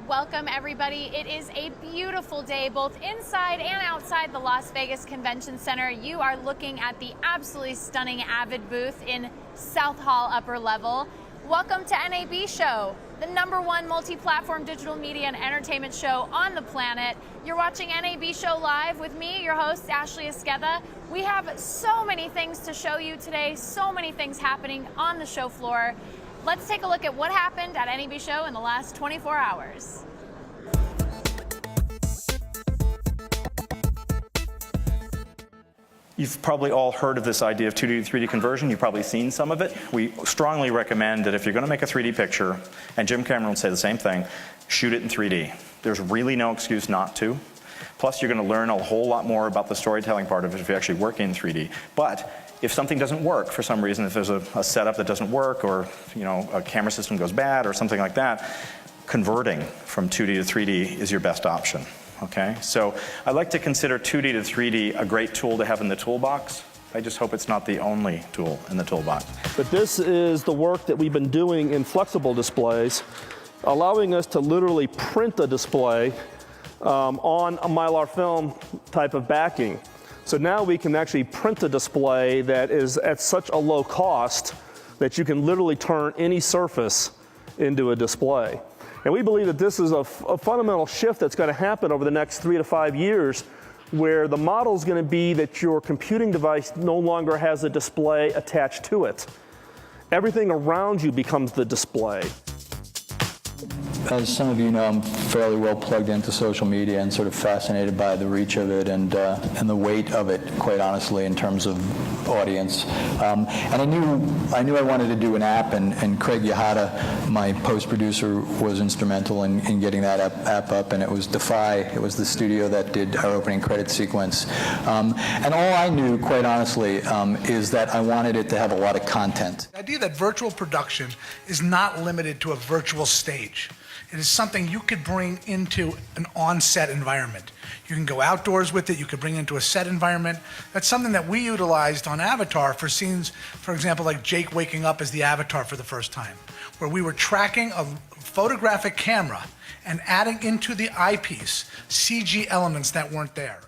Welcome, everybody. It is a beautiful day, both inside and outside the Las Vegas Convention Center. You are looking at the absolutely stunning Avid booth in South Hall Upper Level. Welcome to NAB Show, the #1 multi-platform digital media and entertainment show on the planet. You're watching NAB Show Live with me, your host, Ashley Esqueda. We have so many things to show you today, so many things happening on the show floor. Let's take a look at what happened at NAB Show in the last 24 hours. You've probably all heard of this idea of 2D to 3D conversion. You've probably seen some of it. We strongly recommend that if you're going to make a 3D picture, and Jim Cameron would say the same thing, shoot it in 3D. There's really no excuse not to. Plus, you're going to learn a whole lot more about the storytelling part of it if you actually work in 3D. But if something doesn't work for some reason, if there's a setup that doesn't work, or a camera system goes bad or something like that, converting from 2D to 3D is your best option. Okay? So I like to consider 2D to 3D a great tool to have in the toolbox. I just hope it's not the only tool in the toolbox. But this is the work that we've been doing in flexible displays, allowing us to literally print a display on a Mylar film type of backing. So now we can actually print a display that is at such a low cost that you can literally turn any surface into a display. And we believe that this is a fundamental shift that's going to happen over the next 3 to 5 years, where the model is going to be that your computing device no longer has a display attached to it. Everything around you becomes the display. As some of you know, I'm fairly well plugged into social media and sort of fascinated by the reach of it and the weight of it, quite honestly, in terms of audience. And I knew I wanted to do an app, and Craig Yahata, my post-producer, was instrumental in getting that app up, and it was Defy. It was the studio that did our opening credit sequence. And all I knew, quite honestly, is that I wanted it to have a lot of content. The idea that virtual production is not limited to a virtual stage. It is something you could bring into an on-set environment. You can go outdoors with it, you could bring it into a set environment. That's something that we utilized on Avatar for scenes, for example, like Jake waking up as the Avatar for the first time, where we were tracking a photographic camera and adding into the eyepiece CG elements that weren't there.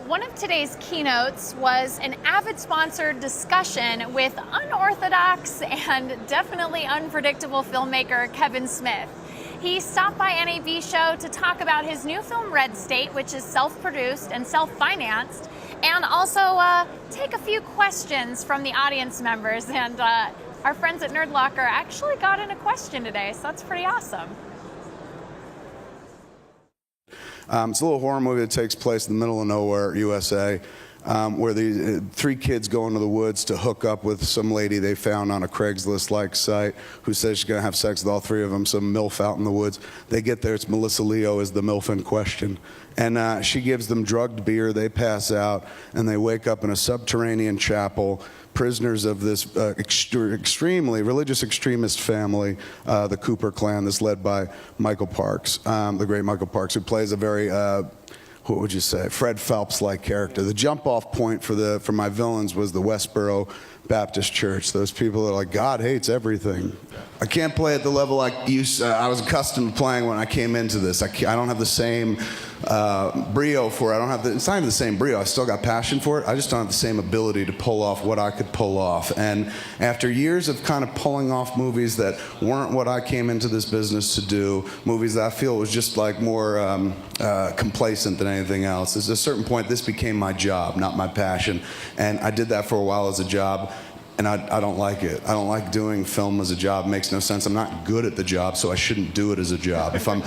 One of today's keynotes was an Avid-sponsored discussion with unorthodox and definitely unpredictable filmmaker Kevin Smith. He stopped by NAB Show to talk about his new film Red State, which is self-produced and self-financed, and also take a few questions from the audience members. And our friends at Nerd Locker actually got in a question today, so that's pretty awesome. It's a little horror movie that takes place in the middle of nowhere, USA, where the 3 kids go into the woods to hook up with some lady they found on a Craigslist-like site who says she's going to have sex with all 3 of them, some MILF out in the woods. They get there, it's Melissa Leo is the MILF in question. And she gives them drugged beer, they pass out, and they wake up in a subterranean chapel, prisoners of this extremely religious extremist family, the Cooper clan, that's led by Michael Parks, the great Michael Parks, who plays a very, what would you say, Fred Phelps-like character. The jump-off point for my villains was the Westboro Baptist Church. Those people that are like, God hates everything. I can't play at the level I was accustomed to playing when I came into this. I don't have the same brio for it. It's not even the same brio. I still got passion for it. I just don't have the same ability to pull off what I could pull off. And after years of kind of pulling off movies that weren't what I came into this business to do, movies that I feel was just like more complacent than anything else, at a certain point this became my job, not my passion. And I did that for a while as a job. And I don't like it. I don't like doing film as a job. It makes no sense. I'm not good at the job, so I shouldn't do it as a job. If I'm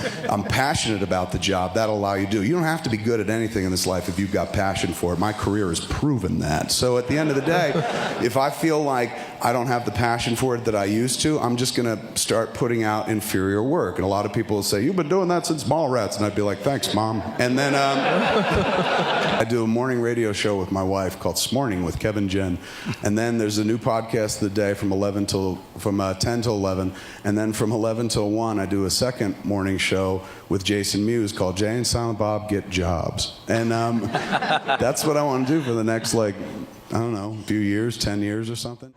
passionate about the job, that'll allow you to do it. You don't have to be good at anything in this life if you've got passion for it. My career has proven that. So at the end of the day, if I feel like I don't have the passion for it that I used to, I'm just going to start putting out inferior work. And a lot of people will say, you've been doing that since Mallrats. And I'd be like, thanks, Mom. And then I do a morning radio show with my wife called S'morning with Kevin Jen. And then there's a new podcast of the day from 10 to 11, and then from 11 till 1 I do a second morning show with Jason Mewes called Jay and Silent Bob Get Jobs, and that's what I want to do for the next, like, I don't know, few years, 10 years or something.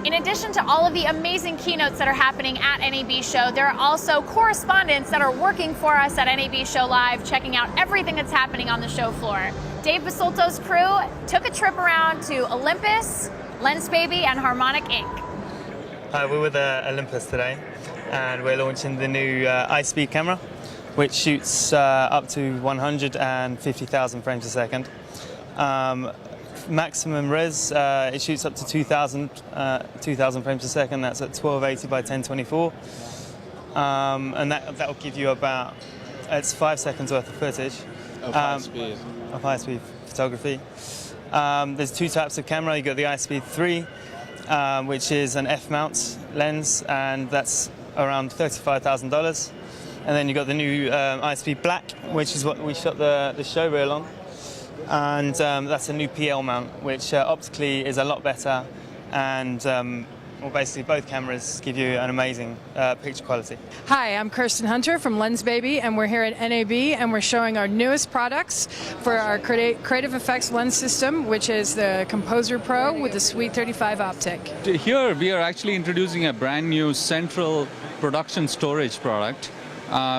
In addition to all of the amazing keynotes that are happening at NAB Show, there are also correspondents that are working for us at NAB Show Live, checking out everything that's happening on the show floor. Dave Basulto's crew took a trip around to Olympus, Lensbaby, and Harmonic Inc. We're with Olympus today, and we're launching the new high-speed camera, which shoots up to 150,000 frames a second. Maximum res, it shoots up to 2,000 frames a second. That's at 1280 by 1024, and that will give you about, it's 5 seconds worth of footage of high-speed. Of high-speed photography. There's two types of camera. You got the high-speed 3, which is an F-mount lens, and that's around $35,000. And then you got the new high-speed black, which is what we shot the show reel on. And that's a new PL mount, which optically is a lot better, and well, basically both cameras give you an amazing picture quality. Hi, I'm Kirsten Hunter from Lensbaby, and we're here at NAB, and we're showing our newest products for our Creative Effects lens system, which is the Composer Pro with the Suite 35 optic. Here we are actually introducing a brand new central production storage product,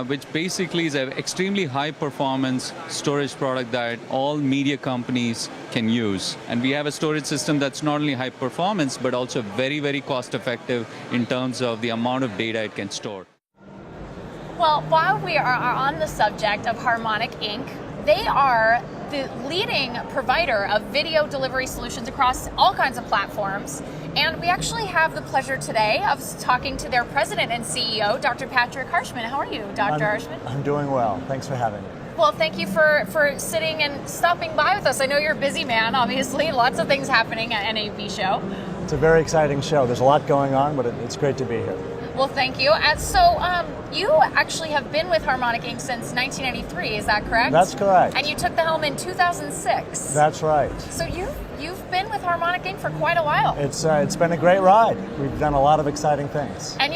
which basically is an extremely high performance storage product that all media companies can use. And we have a storage system that's not only high performance, but also very, very cost effective in terms of the amount of data it can store. Well, while we are on the subject of Harmonic Inc., they are the leading provider of video delivery solutions across all kinds of platforms. And we actually have the pleasure today of talking to their president and CEO, Dr. Patrick Harshman. How are you, Dr. Harshman? I'm doing well. Thanks for having me. Well, thank you for sitting and stopping by with us. I know you're a busy man, obviously. Lots of things happening at NAB Show. It's a very exciting show. There's a lot going on, but it's great to be here. Well, thank you. You actually have been with Harmonic Inc. since 1993, is that correct? That's correct. And you took the helm in 2006. That's right. So you've been with Harmonic Inc. for quite a while. It's been a great ride. We've done a lot of exciting things. And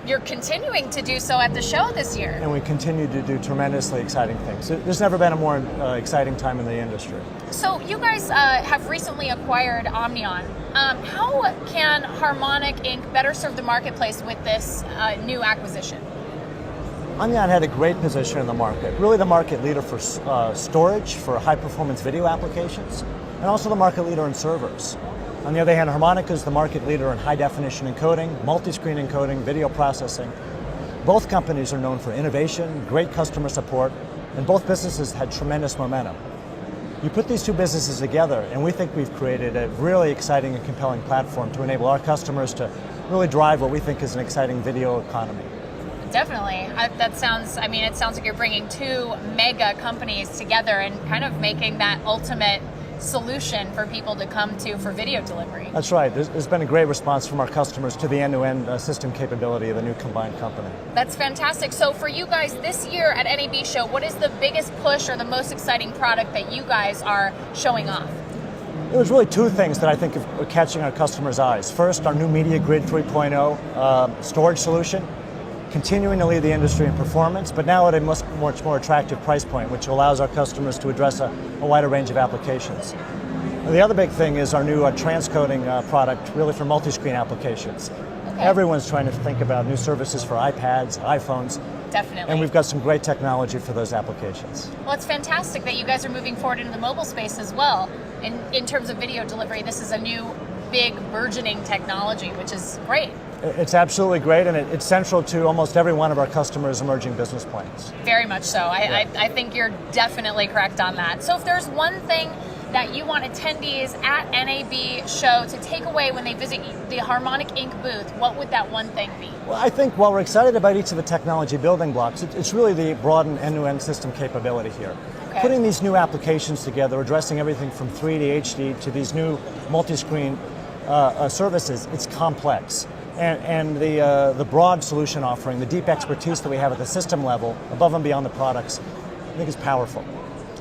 you're continuing to do so at the show this year. And we continue to do tremendously exciting things. There's never been a more exciting time in the industry. So you guys have recently acquired Omnion. How can Harmonic Inc. better serve the marketplace with this new acquisition? Omnion had a great position in the market, really the market leader for storage, for high-performance video applications, and also the market leader in servers. On the other hand, Harmonic is the market leader in high-definition encoding, multi-screen encoding, video processing. Both companies are known for innovation, great customer support, and both businesses had tremendous momentum. You put these two businesses together, and we think we've created a really exciting and compelling platform to enable our customers to really drive what we think is an exciting video economy. Definitely. It sounds like you're bringing two mega companies together and kind of making that ultimate solution for people to come to for video delivery. That's right. There's been a great response from our customers to the end-to-end system capability of the new combined company. That's fantastic. So for you guys this year at NAB Show, what is the biggest push or the most exciting product that you guys are showing off? There's really two things that I think are catching our customers' eyes. First, our new Media Grid 3.0 storage solution, continuing to lead the industry in performance, but now at a much more attractive price point, which allows our customers to address a wider range of applications. The other big thing is our new transcoding product, really for multi-screen applications. Okay. Everyone's trying to think about new services for iPads, iPhones. Definitely. And we've got some great technology for those applications. Well, it's fantastic that you guys are moving forward into the mobile space as well. In terms of video delivery, this is a new, big, burgeoning technology, which is great. It's absolutely great, and it's central to almost every one of our customers' emerging business plans. Very much so. I think you're definitely correct on that. So if there's one thing that you want attendees at NAB Show to take away when they visit the Harmonic Inc. booth, what would that one thing be? Well, I think while we're excited about each of the technology building blocks, it's really the broadened end-to-end system capability here. Okay. Putting these new applications together, addressing everything from 3D, HD to these new multi-screen services, it's complex. And the broad solution offering, the deep expertise that we have at the system level, above and beyond the products, I think is powerful.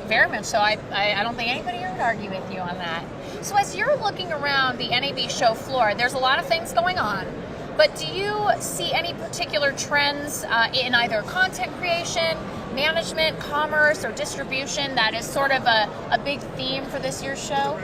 Very much so. I don't think anybody here would argue with you on that. So as you're looking around the NAB Show floor, there's a lot of things going on, but do you see any particular trends in either content creation, management, commerce, or distribution that is sort of a big theme for this year's show?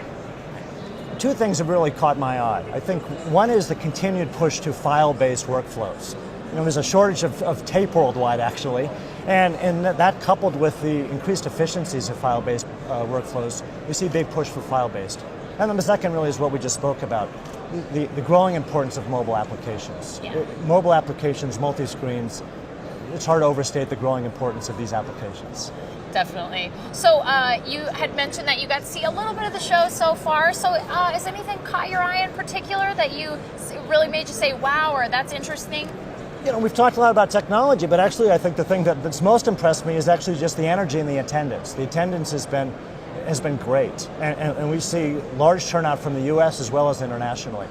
two things have really caught my eye. I think one is the continued push to file-based workflows. There's a shortage of tape worldwide, actually, and that coupled with the increased efficiencies of file-based workflows, we see a big push for file-based. And then the second really is what we just spoke about, the growing importance of mobile applications. Yeah. Mobile applications, multi-screens, it's hard to overstate the growing importance of these applications. Definitely. So you had mentioned that you got to see a little bit of the show so far. So has anything caught your eye in particular that you really made you say, wow, or that's interesting? We've talked a lot about technology, but actually I think the thing that's most impressed me is actually just the energy and the attendance. The attendance has been great, and we see large turnout from the U.S. as well as internationally.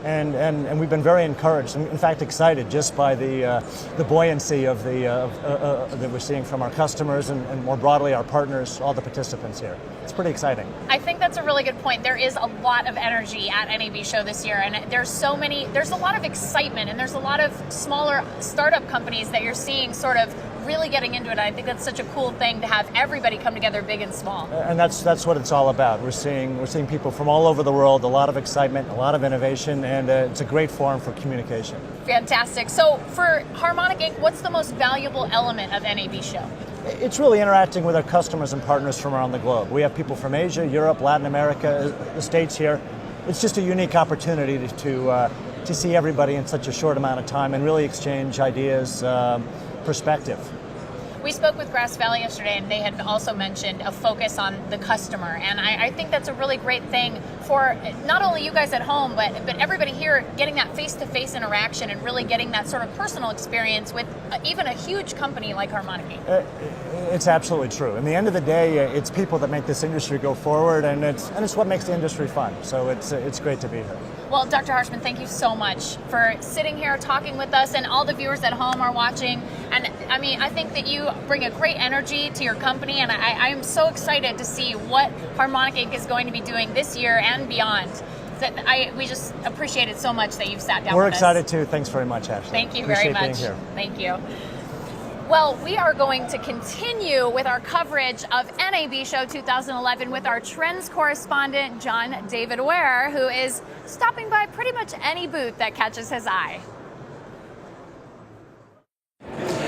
And we've been very encouraged, in fact excited, just by the buoyancy of that we're seeing from our customers and more broadly our partners, all the participants here. It's pretty exciting. I think that's a really good point. There is a lot of energy at NAB Show this year, and there's a lot of excitement, and there's a lot of smaller startup companies that you're seeing sort of really getting into it. I think that's such a cool thing to have everybody come together, big and small. And that's what it's all about. We're seeing people from all over the world, a lot of excitement, a lot of innovation, and it's a great forum for communication. Fantastic. So for Harmonic Inc., what's the most valuable element of NAB Show? It's really interacting with our customers and partners from around the globe. We have people from Asia, Europe, Latin America, the States here. It's just a unique opportunity to see everybody in such a short amount of time and really exchange ideas, perspective. We spoke with Grass Valley yesterday, and they had also mentioned a focus on the customer, and I think that's a really great thing for not only you guys at home, but everybody here getting that face-to-face interaction and really getting that sort of personal experience with even a huge company like Harmonic Inc. It's absolutely true. In the end of the day, it's people that make this industry go forward, and it's what makes the industry fun. So it's great to be here. Well, Dr. Harshman, thank you so much for sitting here talking with us, and all the viewers at home are watching. And I mean, I think that you bring a great energy to your company, and I am so excited to see what Harmonic Inc. is going to be doing this year and beyond. We just appreciate it so much that you've sat down with us. We're excited too. Thanks very much, Ashley. Thank you very much. Appreciate being here. Thank you. Well, we are going to continue with our coverage of NAB Show 2011 with our trends correspondent, John David Ware, who is stopping by pretty much any booth that catches his eye.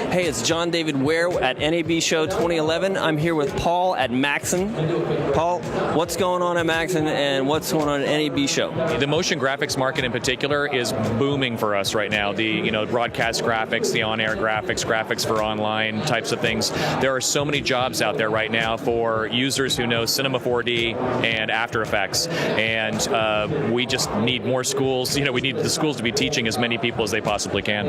Hey, it's John David Ware at NAB Show 2011. I'm here with Paul at Maxon. Paul, what's going on at Maxon and what's going on at NAB Show? The motion graphics market in particular is booming for us right now. The broadcast graphics, the on-air graphics for online types of things. There are so many jobs out there right now for users who know Cinema 4D and After Effects, and we just need more schools. We need the schools to be teaching as many people as they possibly can.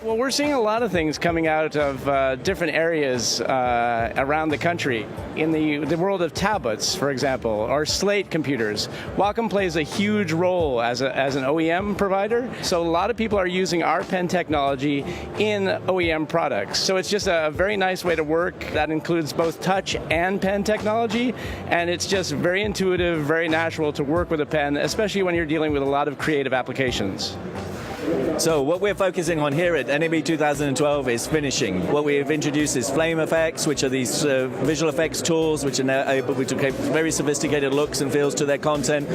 Well, we're seeing a lot of things coming out of different areas around the country. In the world of tablets, for example, or slate computers, Wacom plays a huge role as an OEM provider. So a lot of people are using our pen technology in OEM products. So it's just a very nice way to work that includes both touch and pen technology. And it's just very intuitive, very natural to work with a pen, especially when you're dealing with a lot of creative applications. So what we're focusing on here at NAB 2012 is finishing. What we've introduced is flame effects, which are these visual effects tools which are now able to create very sophisticated looks and feels to their content.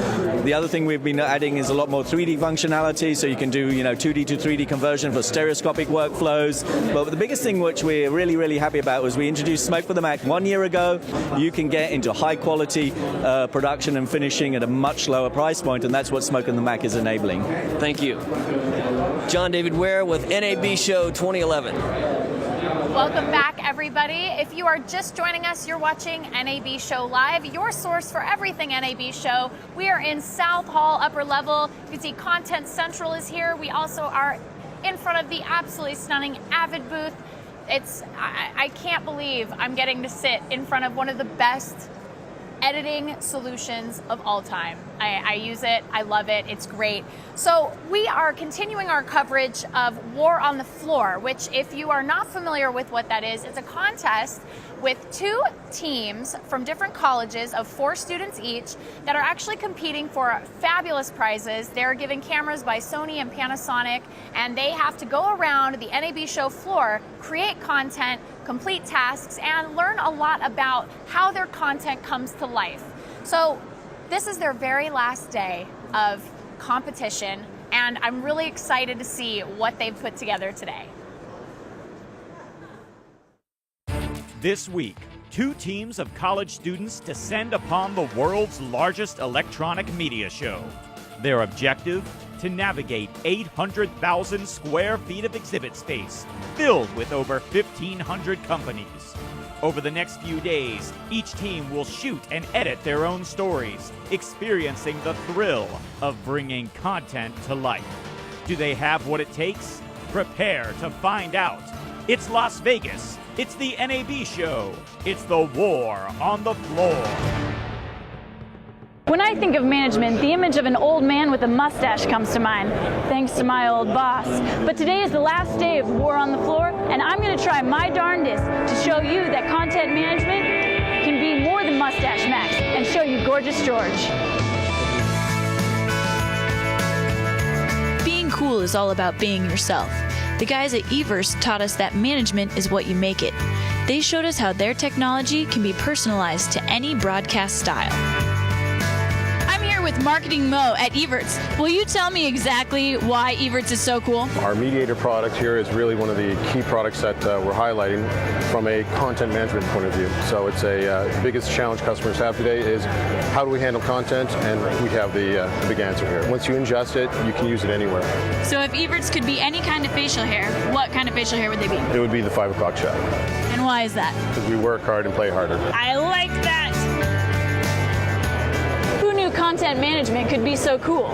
The other thing we've been adding is a lot more 3D functionality, so you can do 2D to 3D conversion for stereoscopic workflows. But the biggest thing which we're really, really happy about was we introduced Smoke for the Mac 1 year ago. You can get into high quality production and finishing at a much lower price point, and that's what Smoke on the Mac is enabling. Thank you. John David Ware with NAB Show 2011. Welcome back, everybody. If you are just joining us, you're watching NAB Show Live, your source for everything NAB Show. We are in South Hall, upper level. You can see Content Central is here. We also are in front of the absolutely stunning Avid booth. I can't believe I'm getting to sit in front of one of the best editing solutions of all time. I use it, I love it, it's great. So we are continuing our coverage of War on the Floor, which, if you are not familiar with what that is, it's a contest with 2 teams from different colleges of 4 students each that are actually competing for fabulous prizes. They're given cameras by Sony and Panasonic, and they have to go around the NAB Show floor, create content, complete tasks, and learn a lot about how their content comes to life. So This is their very last day of competition, and I'm really excited to see what they've put together today. This week, 2 teams of college students descend upon the world's largest electronic media show. Their objective? To navigate 800,000 square feet of exhibit space, filled with over 1,500 companies. Over the next few days, each team will shoot and edit their own stories, experiencing the thrill of bringing content to life. Do they have what it takes? Prepare to find out. It's Las Vegas. It's the NAB Show. It's the war on the floor. When I think of management, the image of an old man with a mustache comes to mind, thanks to my old boss. But today is the last day of War on the Floor, and I'm going to try my darndest to show you that content management can be more than Mustache Max, and show you Gorgeous George. Being cool is all about being yourself. The guys at Everse taught us that management is what you make it. They showed us how their technology can be personalized to any broadcast style. With Marketing Mo at Everts. Will you tell me exactly why Everts is so cool? Our Mediator product here is really one of the key products that we're highlighting from a content management point of view. So it's the biggest challenge customers have today is how do we handle content, and we have the big answer here. Once you ingest it, you can use it anywhere. So if Everts could be any kind of facial hair, what kind of facial hair would they be? It would be the 5 o'clock shadow. And why is that? Because we work hard and play harder. I like that! Content management could be so cool.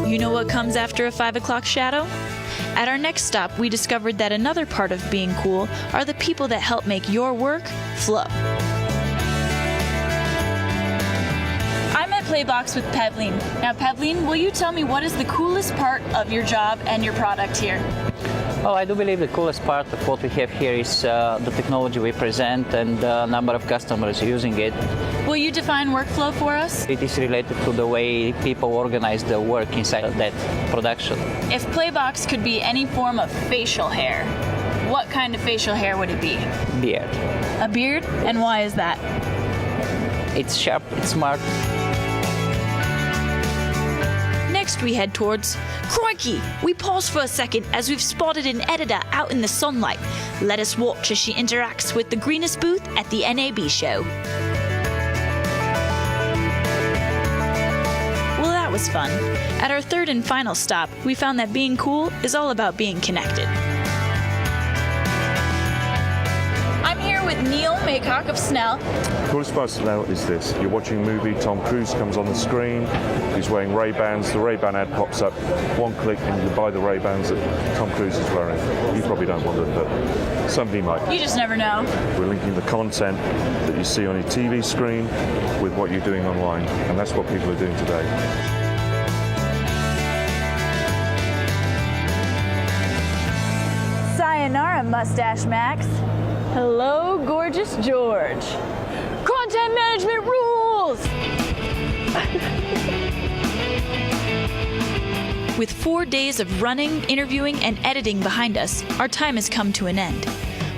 You know what comes after a 5 o'clock shadow? At our next stop, we discovered that another part of being cool are the people that help make your work flow. I'm at Playbox with Pavleen. Now, Pavleen, will you tell me what is the coolest part of your job and your product here? Oh, I do believe the coolest part of what we have here is the technology we present and the number of customers using it. Will you define workflow for us? It is related to the way people organize the work inside of that production. If Playbox could be any form of facial hair, what kind of facial hair would it be? Beard. A beard? And why is that? It's sharp, it's smart. Next we head towards... Crikey! We pause for a second as we've spotted an editor out in the sunlight. Let us watch as she interacts with the greenest booth at the NAB Show. Well, that was fun. At our third and final stop, we found that being cool is all about being connected. I'm here with Neil Maycock of Snell. The coolest part now is this. You're watching a movie, Tom Cruise comes on the screen, he's wearing Ray-Bans, the Ray-Ban ad pops up, one click and you buy the Ray-Bans that Tom Cruise is wearing. You probably don't want it, but somebody might. You just never know. We're linking the content that you see on your TV screen with what you're doing online, and that's what people are doing today. Sayonara, Mustache Max. Hello, Gorgeous George. Content management rules! With 4 days of running, interviewing, and editing behind us, our time has come to an end.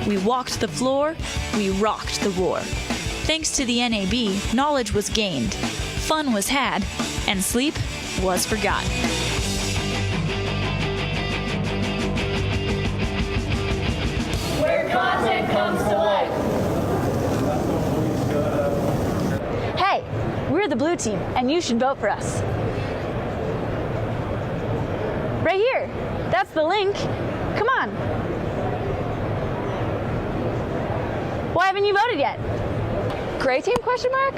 We walked the floor, we rocked the war. Thanks to the NAB, knowledge was gained, fun was had, and sleep was forgotten. Where content comes to life. Hey, we're the blue team, and you should vote for us. Right here. That's the link. Come on. Why haven't you voted yet? Gray team, question mark?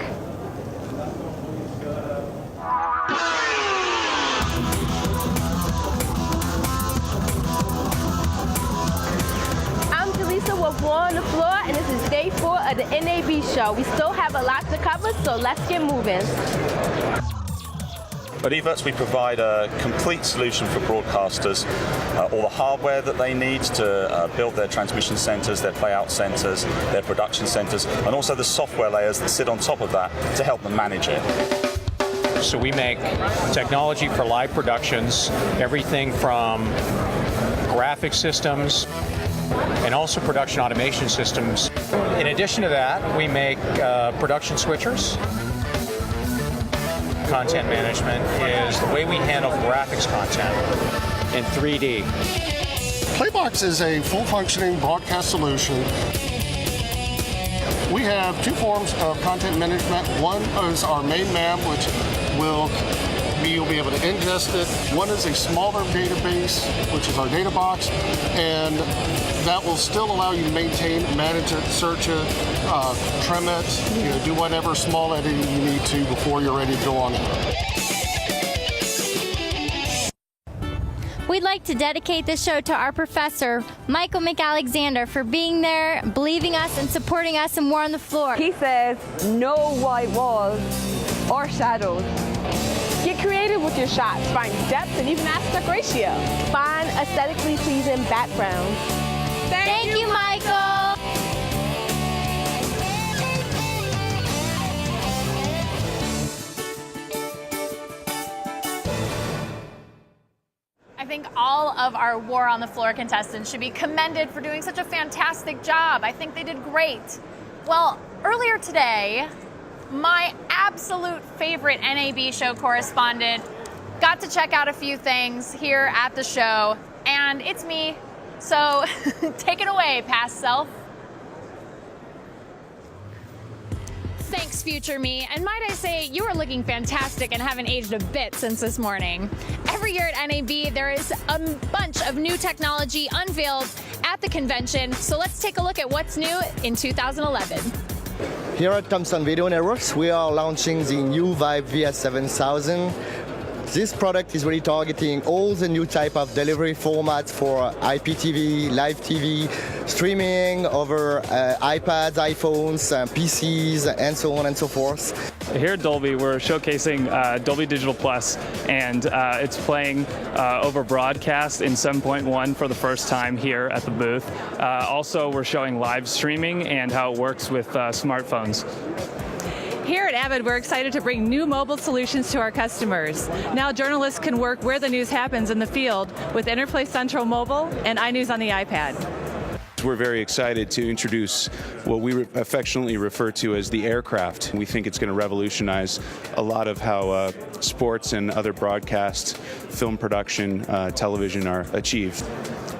With War on the Floor, and this is day 4 of the NAB Show. We still have a lot to cover, so let's get moving. At Everts, we provide a complete solution for broadcasters, all the hardware that they need to build their transmission centers, their playout centers, their production centers, and also the software layers that sit on top of that to help them manage it. So we make technology for live productions, everything from graphic systems, and also production automation systems. In addition to that, we make production switchers. Content management is the way we handle graphics content in 3D. Playbox is a full-functioning broadcast solution. We have two forms of content management. One is our main NAB, which you'll be able to ingest it. One is a smaller database, which is our data box, and that will still allow you to maintain, manage it, search it, trim it, do whatever small editing you need to before you're ready to go on it. We'd like to dedicate this show to our professor, Michael McAlexander, for being there, believing us, and supporting us in War on the Floor. He says, no white walls or shadows. Get creative with your shots. Find depth and even aspect ratio. Find aesthetically pleasing backgrounds. Thank you, Michael. I think all of our War on the Floor contestants should be commended for doing such a fantastic job. I think they did great. Well, earlier today, my absolute favorite NAB Show correspondent got to check out a few things here at the show, and it's me. So take it away, past self. Thanks, future me. And might I say, you are looking fantastic and haven't aged a bit since this morning. Every year at NAB, there is a bunch of new technology unveiled at the convention. So let's take a look at what's new in 2011. Here at Thomson Video Networks, we are launching the new Vive VS7000. This product is really targeting all the new type of delivery formats for IPTV, live TV, streaming over iPads, iPhones, PCs, and so on and so forth. Here at Dolby, we're showcasing Dolby Digital Plus, and it's playing over broadcast in 7.1 for the first time here at the booth. Also, we're showing live streaming and how it works with smartphones. Here at Avid, we're excited to bring new mobile solutions to our customers. Now journalists can work where the news happens in the field with Interplay Central Mobile and iNews on the iPad. We're very excited to introduce what we affectionately refer to as the aircraft. We think it's going to revolutionize a lot of how sports and other broadcast, film production, television are achieved.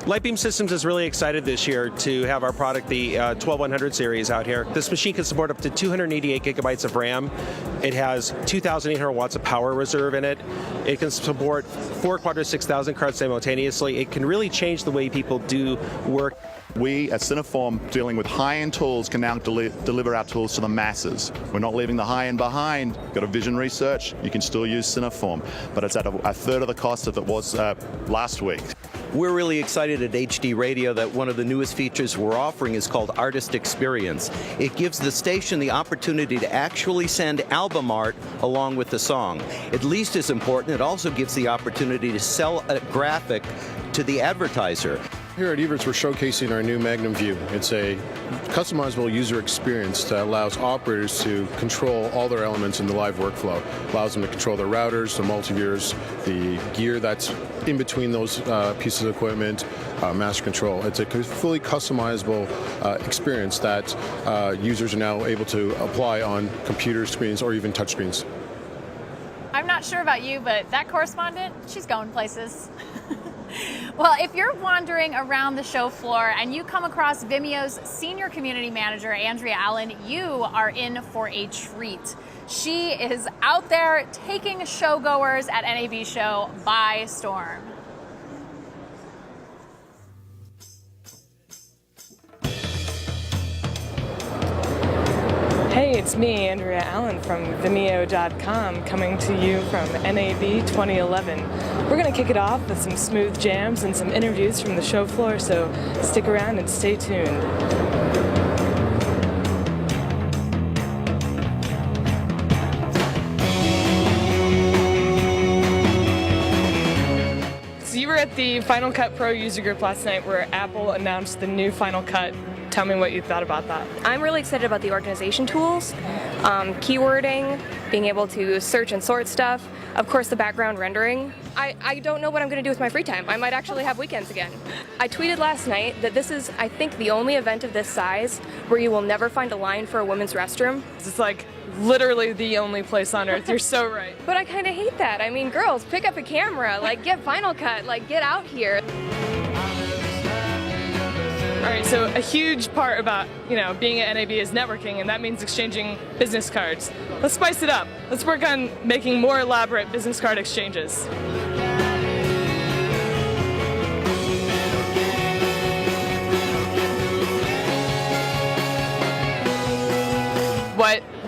Lightbeam Systems is really excited this year to have our product, the 12100 series, out here. This machine can support up to 288 gigabytes of RAM. It has 2,800 watts of power reserve in it. It can support 4 Quadro 6000 cards simultaneously. It can really change the way people do work. We at CINEFORM, dealing with high-end tools, can now deliver our tools to the masses. We're not leaving the high-end behind. Got a vision research, you can still use CINEFORM, but it's at a third of the cost of it was last week. We're really excited at HD Radio that one of the newest features we're offering is called Artist Experience. It gives the station the opportunity to actually send album art along with the song. At least as important, it also gives the opportunity to sell a graphic to the advertiser. Here at Evertz, we're showcasing our new Magnum View. It's a customizable user experience that allows operators to control all their elements in the live workflow. Allows them to control their routers, the multiviewers, the gear that's in between those pieces of equipment, master control. It's a fully customizable experience that users are now able to apply on computer screens or even touch screens. I'm not sure about you, but that correspondent, she's going places. Well, if you're wandering around the show floor and you come across Vimeo's senior community manager, Andrea Allen, you are in for a treat. She is out there taking showgoers at NAB Show by storm. Hey, it's me, Andrea Allen from Vimeo.com, coming to you from NAB 2011. We're going to kick it off with some smooth jams and some interviews from the show floor, so stick around and stay tuned. So you were at the Final Cut Pro user group last night where Apple announced the new Final Cut. Tell me what you thought about that. I'm really excited about the organization tools. keywording, being able to search and sort stuff, of course the background rendering. I don't know what I'm going to do with my free time. I might actually have weekends again. I tweeted last night that this is, I think, the only event of this size where you will never find a line for a women's restroom. It's like literally the only place on earth. You're so right. But I kind of hate that. I mean, girls, pick up a camera, like get Final Cut, like get out here. All right, so a huge part about, being at NAB is networking, and that means exchanging business cards. Let's spice it up. Let's work on making more elaborate business card exchanges.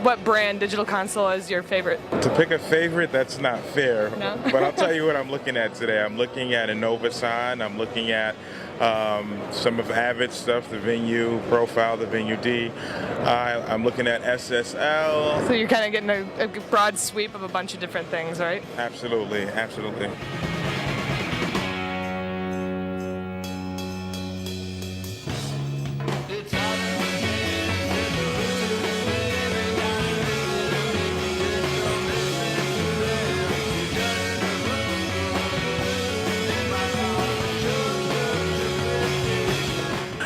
What brand digital console is your favorite? To pick a favorite, that's not fair. No? But I'll tell you what I'm looking at today. I'm looking at a NovaSign. I'm looking at some of Avid's stuff, the VIMEO Profile, the VIMEO D. I'm looking at SSL. So you're kind of getting a broad sweep of a bunch of different things, right? Absolutely, absolutely.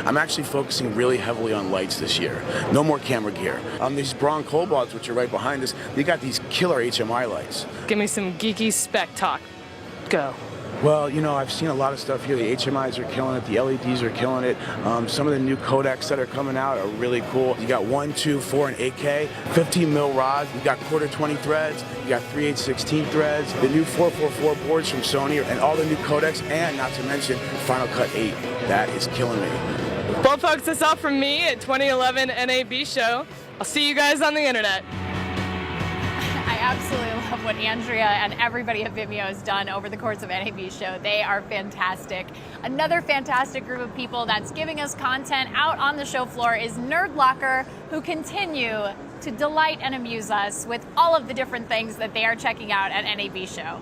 I'm actually focusing really heavily on lights this year. No more camera gear. These Braun Cobalts, which are right behind us, they got these killer HMI lights. Give me some geeky spec talk. Go. Well, I've seen a lot of stuff here. The HMIs are killing it. The LEDs are killing it. Some of the new codecs that are coming out are really cool. You got 1, 2, 4, and 8K, 15 mil rods. You got quarter 20 threads. You got 3/8/16 threads. The new 444 boards from Sony, and all the new codecs, and not to mention Final Cut 8. That is killing me. Well, folks, that's all from me at 2011 NAB Show. I'll see you guys on the internet. I absolutely love what Andrea and everybody at Vimeo has done over the course of NAB Show. They are fantastic. Another fantastic group of people that's giving us content out on the show floor is Nerd Locker, who continue to delight and amuse us with all of the different things that they are checking out at NAB Show.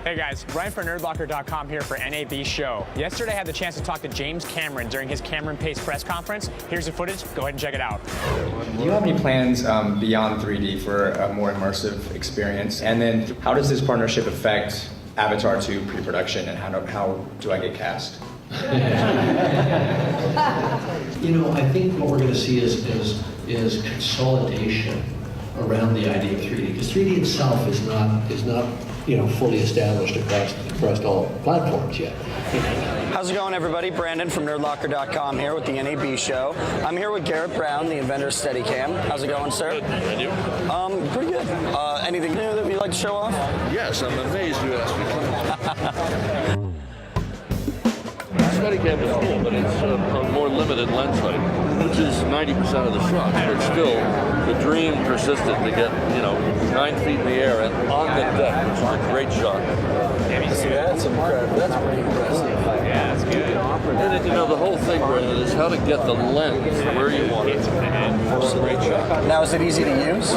Hey guys, Brian for NerdLocker.com here for NAB Show. Yesterday I had the chance to talk to James Cameron during his Cameron Pace press conference. Here's the footage, go ahead and check it out. Do you have any plans beyond 3D for a more immersive experience? And then how does this partnership affect Avatar 2 pre-production, and how do I get cast? I think what we're going to see is consolidation around the idea of 3D, because 3D itself is not fully established across all platforms yet. How's it going, everybody? Brandon from NerdLocker.com here with the NAB Show. I'm here with Garrett Brown, the inventor of Steadicam. How's it going, sir? Good, and you? Pretty good. Anything new that you'd like to show off? Yes, I'm amazed you asked me. Steadicam is cool, but it's a more limited lens height, which is 90% of the shots. But still, the dream persisted to get 9 feet in the air and on the deck, which is a great shot. That's incredible. That's pretty impressive. Yeah, that's good. And the whole thing, Brandon, is how to get the lens where you want it for a great shot. Now, is it easy to use?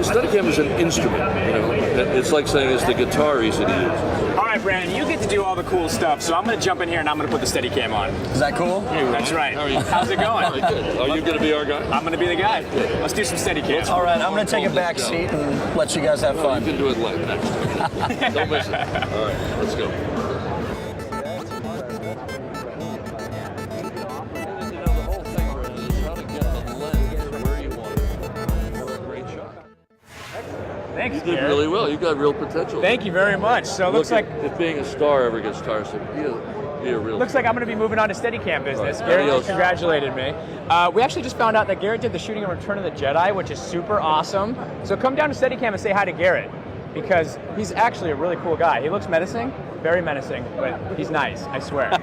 Steadicam is an instrument. It's like saying, is the guitar easy to use? All right, Brandon, you get to do all the cool stuff, so I'm going to jump in here and I'm going to put the Steadicam on. Is that cool? That's right. How's it going? Very good. Are you going to be our guy? I'm going to be the guy. Let's do some Steadicam. All right, I'm going to take a back seat and let you guys have fun. You can do it live next time. Don't miss it. All right, let's go. Thanks, you did really well. You got real potential. Thank you very much. So it looks like if being a star ever gets tiresome, be a real. Looks like I'm going to be moving on to Steadicam business. Right. Garrett just congratulated me. We actually just found out that Garrett did the shooting of Return of the Jedi, which is super awesome. So come down to Steadicam and say hi to Garrett, because he's actually a really cool guy. He looks menacing, very menacing, but he's nice, I swear.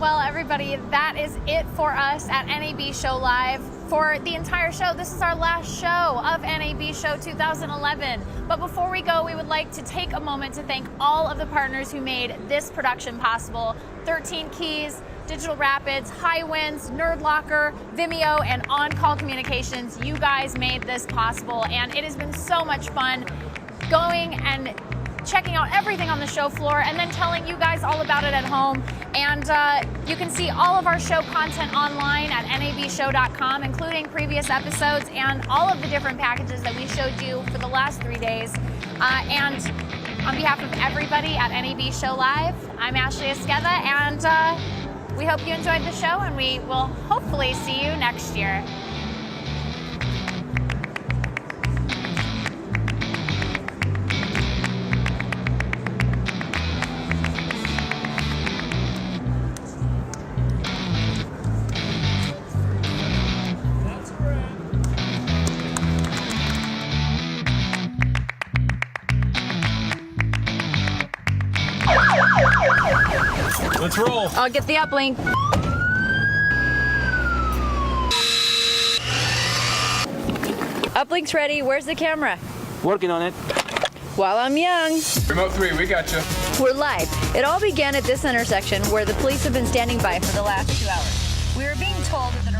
Well, everybody, that is it for us at NAB Show Live. For the entire show, this is our last show of NAB Show 2011. But before we go, we would like to take a moment to thank all of the partners who made this production possible. 13 Keys, Digital Rapids, High Winds, Nerd Locker, Vimeo, and On Call Communications. You guys made this possible, and it has been so much fun going and checking out everything on the show floor, and then telling you guys all about it at home. And you can see all of our show content online at nabshow.com, including previous episodes and all of the different packages that we showed you for the last 3 days. And on behalf of everybody at NAB Show Live, I'm Ashley Esqueda, and we hope you enjoyed the show, and we will hopefully see you next year. Let's roll. I'll get the uplink. Uplink's ready. Where's the camera? Working on it. While I'm young. Remote 3, we got you. We're live. It all began at this intersection where the police have been standing by for the last 2 hours. We were being told that the